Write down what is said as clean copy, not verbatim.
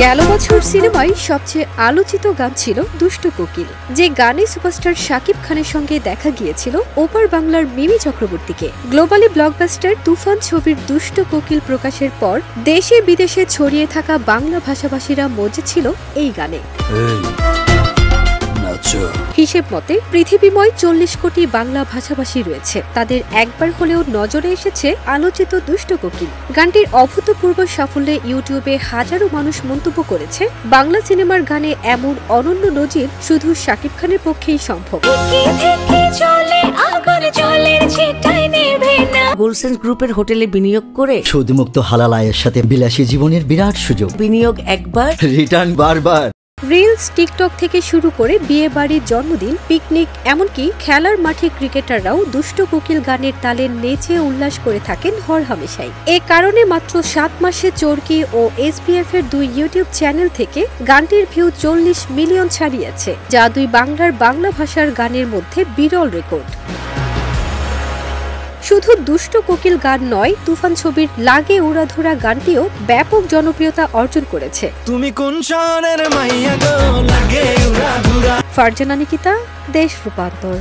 গেল বছর সিনেমায় সবচেয়ে আলোচিত গান ছিল দুষ্ট কোকিল, যে গানে সুপারস্টার শাকিব খানের সঙ্গে দেখা গিয়েছিল ওপার বাংলার মিমি চক্রবর্তীকে। গ্লোবালি ব্লকবাস্টার তুফান ছবির দুষ্ট কোকিল প্রকাশের পর দেশে বিদেশে ছড়িয়ে থাকা বাংলা ভাষাভাষীরা মজে ছিল এই গানে। হিসেব মতে পৃথিবীময় 40 কোটি বাংলা ভাষাভাষী রয়েছে, তাদের একবার হলেও নজরে এসেছে আলোচিত দুষ্ট কোকিল। গানটির অভূতপূর্ব সাফল্যে ইউটিউবে হাজারো মানুষ মন্তব্য করেছে, বাংলা সিনেমার গানে এমন অনন্য নজির শুধু শাকিব খানের পক্ষেই সম্ভব। গোলসেন্স গ্রুপের হোটেলে বিনিয়োগ করে সুদমুক্ত হালাল আয়ের সাথে বিলাসী জীবনের বিরাট সুযোগ। বিনিয়োগ একবার, রিটার্ন বারবার। রিলস, টিকটক থেকে শুরু করে বিয়ে বাড়ির জন্মদিন, পিকনিক, এমনকি খেলার মাঠে ক্রিকেটাররাও দুষ্ট কোকিল গানের তালে নেচে উল্লাস করে থাকেন হরহামেশাই। এ কারণে মাত্র 7 মাসে চরকি ও SBF এর 2 ইউটিউব চ্যানেল থেকে গানটির ভিউ 40 মিলিয়ন ছাড়িয়েছে, যা দুই বাংলার বাংলা ভাষার গানের মধ্যে বিরল রেকর্ড। শুধু দুষ্ট কোকিল গান নয়, তুফান ছবির লাগে উড়াধুরা গানটিও ব্যাপক জনপ্রিয়তা অর্জন করেছে। তুমি কোন শহরের মাইয়া গো লাগে উড়াধুরা। ফারজানা নিকিতা, দেশ রূপান্তর।